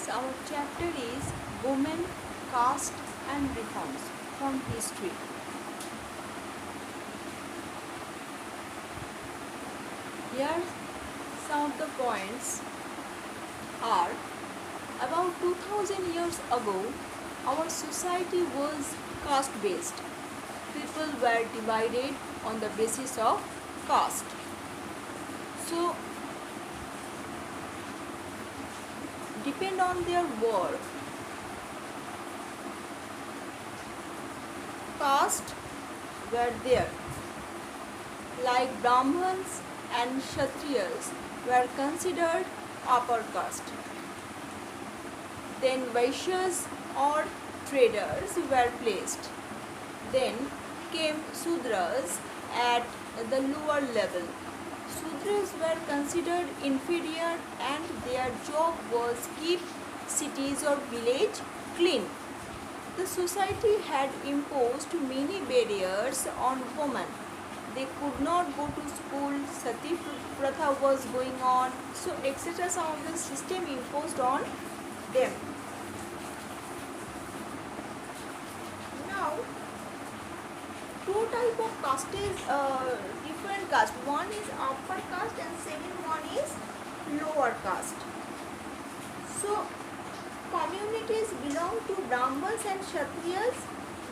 our chapter is Women, Caste and Reforms from History. Here some of the points are: about 2000 years ago, our society was caste based. People were divided on the basis of caste. So, depend on their work. Caste were there, like Brahmins and Kshatriyas were considered upper caste. Then Vaishyas or traders were placed. Then came Sudras at the lower level. Sudras were considered inferior and their job was keep cities or village clean. The society had imposed many barriers on women. They could not go to school, sati pratha was going on, so etc. Some of the system imposed on them. Now, two type of caste is different caste. One is upper caste and second one is lower caste. So, communities belong to Brahmins and Kshatriyas.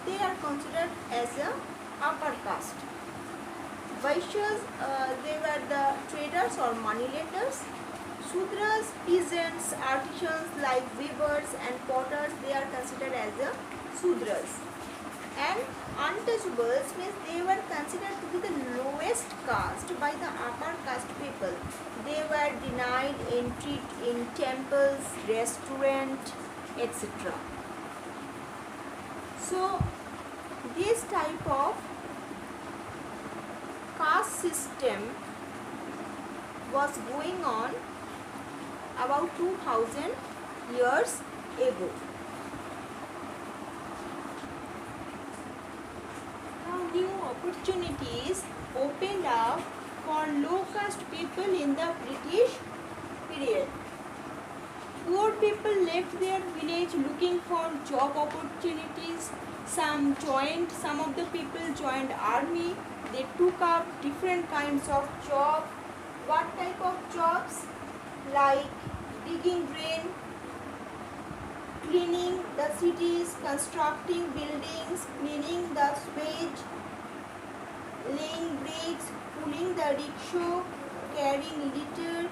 They are considered as a upper caste. Vaishyas, they were the traders or moneylenders. Sudras, peasants, artisans like weavers and potters, they are considered as a Sudras. And untouchables means they were considered to be the lowest caste by the upper caste people. They were denied entry in temples, restaurants, etc. So, this type of caste system was going on about 2000 years ago. New opportunities opened up for low caste people in the British period. Poor people left their village looking for job opportunities. Some of the people joined army. They took up different kinds of job. What type of jobs? Like digging drain, cleaning the cities, constructing buildings, cleaning the sewage, laying bricks, pulling the rickshaw, carrying litter,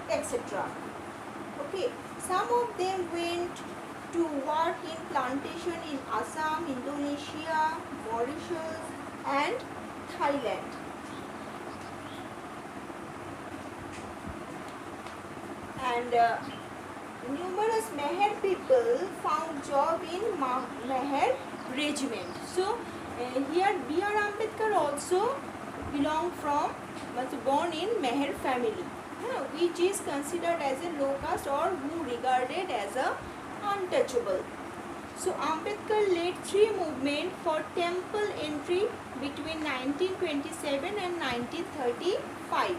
etc. Okay, some of them went to work in plantation in Assam, Indonesia, Mauritius and Thailand. And numerous Meher people found job in Meher regiment. So, here B.R. Ambedkar also was born in Meher family, which is considered as a low caste or who regarded as a untouchable. So Ambedkar led 3 movements for temple entry between 1927 and 1935.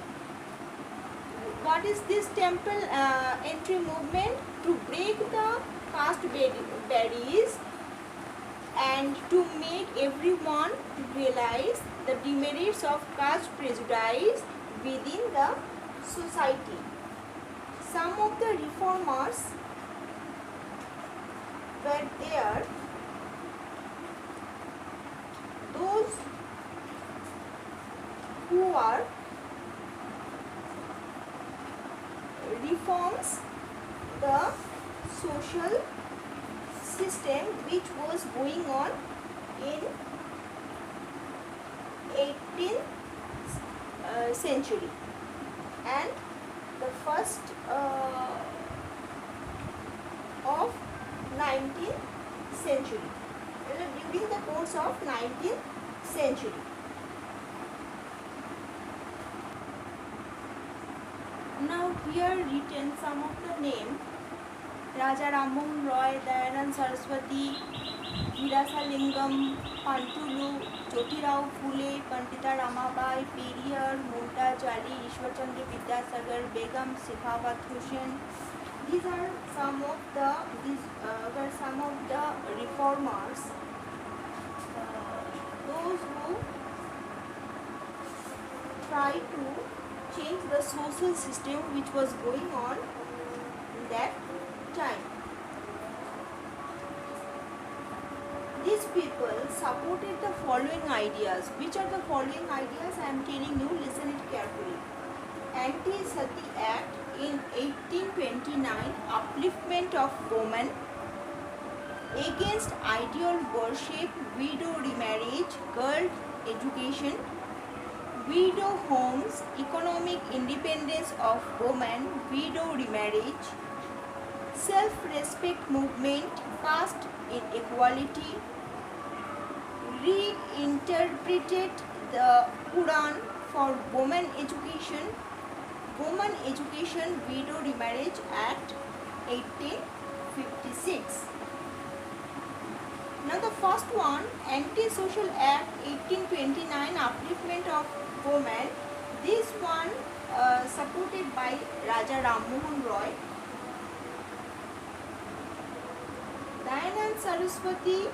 What is this temple entry movement? To break the caste barriers and to make everyone realize the demerits of caste prejudice within the society. Some of the reformers were there. Those who are reforms the social system which was going on in 18th century and the first of 19th century, during the course of 19th century. Now here written some of the name: Raja Rammohun Roy, Dayanand Saraswati, Virasalingam, Pantulu, Jyotirao Phule, Pandita Ramabai, Periyar, Mumtaz Ali, Ishwar Chandra Vidyasagar, Begum Sakhawat Hussain, These are some of the reformers, those who try to change the social system which was going on in that time. These people supported the following ideas. Which are the following ideas? I am telling you, listen it carefully. Anti-Sati Act in 1829, upliftment of women, against idol worship, widow remarriage, girl education, widow homes, economic independence of women, widow remarriage, self-respect movement, caste inequality, reinterpreted the Quran for women education, Widow Remarriage Act 1856. Now the first one, Anti-Social Act 1829, upliftment of women. This one supported by Raja Ram Mohan Roy. Dayanand Saraswati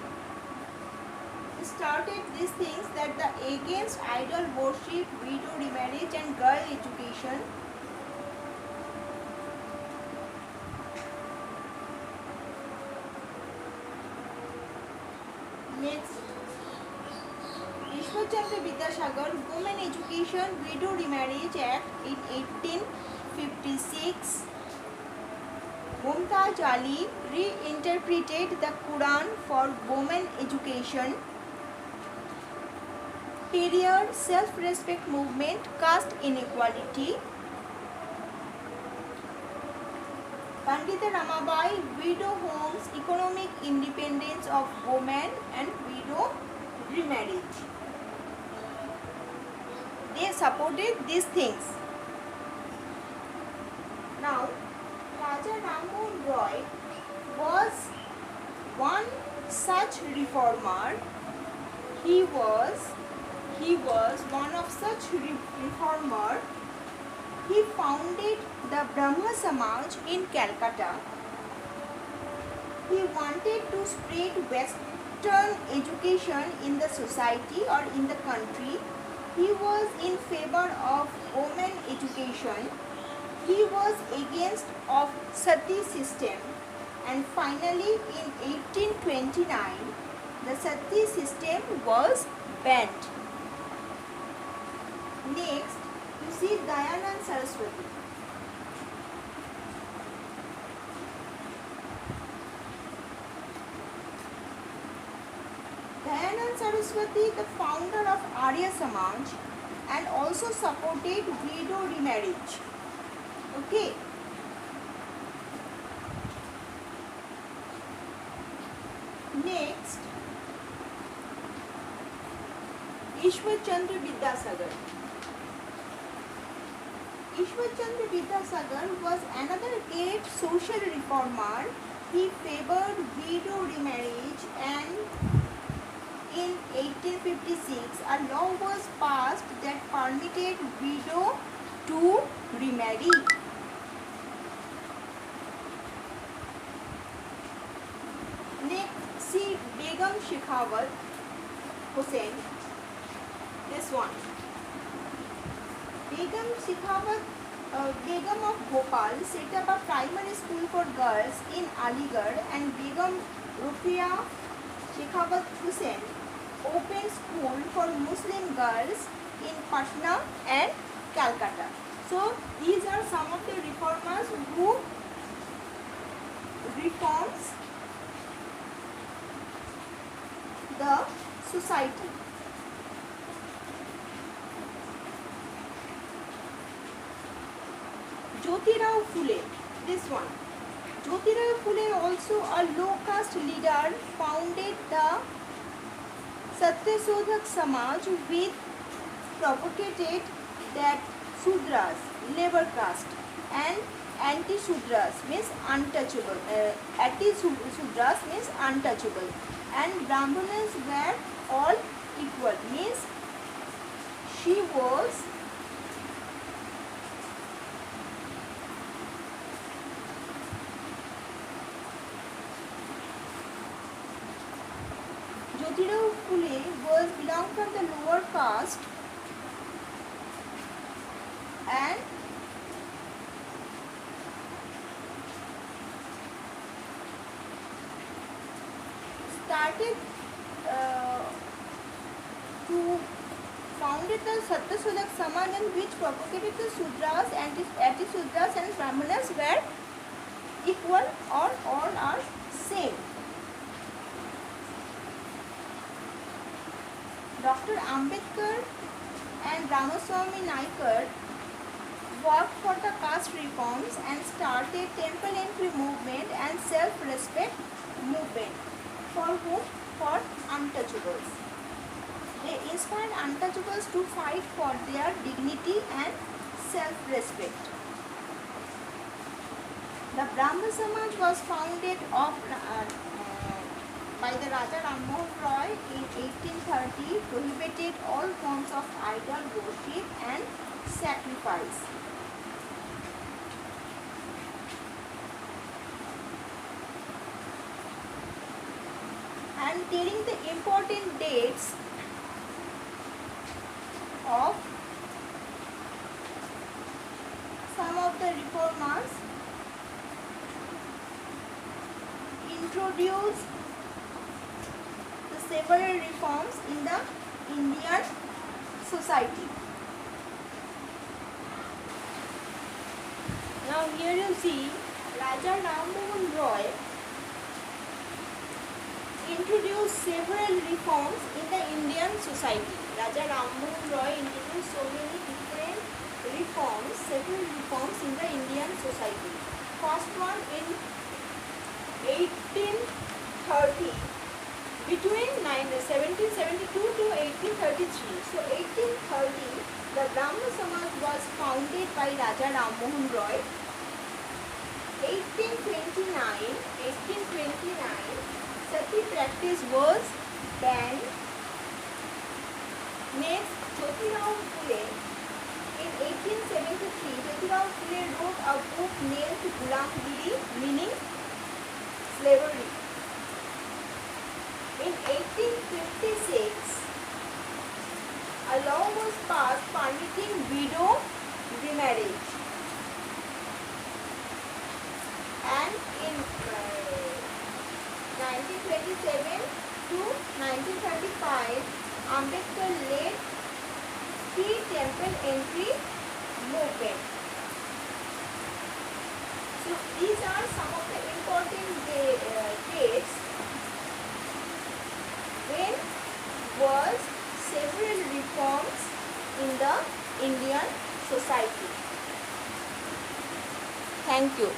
started these things, that the against idol worship, widow remarriage and girl education. Next, Ishwar Chandra Vidyasagar, Women Education, Widow Remarriage Act in 1856. Mumtaz Ali reinterpreted the Quran for women education. Period, self-respect movement, caste inequality. Pandita Ramabai, widow homes, economic independence of women and widow remarriage. They supported these things. Now, Raja Ram Mohan Roy was one such reformer. He was one of such reformer. He founded the Brahma Samaj in Calcutta. He wanted to spread Western education in the society or in the country. He was in favor of women education. He was against of Sati system. And finally in 1829, the Sati system was banned. Next, you see Dayanand Saraswati. Dayanand Saraswati, the founder of Arya Samaj, and also supported widow remarriage. Okay. Next, Ishwar Chandra Vidyasagar. Ishwar Chandra Vidyasagar was another great social reformer. He favored widow remarriage, and in 1856 a law was passed that permitted widow to remarry. Next, see Begum Shekhawat Hussain. This one. Begum Shekhawat, Begum of Bhopal set up a primary school for girls in Aligarh, and Begum Ruqya Shekhawat Hussain opened school for Muslim girls in Patna and Calcutta. So these are some of the reformers who reforms the society. Jyotirao Phule, this one. Jyotirao Phule, also a low caste leader, founded the Satyasodhak Samaj, which propagated that Sudras, labor caste, and anti-Sudras means untouchable. Anti-Sudras means untouchable, and Brahmanas were all equal, means she was Jyotirao Phule was belonged from the lower caste and started to founded the Satyasodak Samaj, which propagated the Sudras and Anti-Sudras and Brahmanas were equal or all are same. Dr. Ambedkar and Ramaswamy Naikar worked for the caste reforms and started temple entry movement and self-respect movement. For whom? For untouchables. They inspired untouchables to fight for their dignity and self-respect. The Brahma Samaj was founded by the Raja Ram Mohan Roy in 1830, prohibited all forms of idol worship and sacrifice. And telling the important dates of some of the reformers introduced the several reforms in the Indian society. Now here you see Raja Ram Mohan Roy introduced several reforms in the Indian society. Raja Ram Mohan Roy introduced so many different reforms, several reforms in the Indian society. First one in 1830, between 1772 to 1833. So 1830, the Brahma Samaj was founded by Raja Ram Mohan Roy. 1829, Sati practice was banned. Next, Jyotirao Phule. In 1873, Jyotirao Phule wrote a book named Gulambiri, meaning slavery. In 1856, a law was passed permitting widow remarriage. And in 1927 to 1935, Ambedkar led free temple entry movement. So these are some of the important dates when was several reforms in the Indian society. Thank you.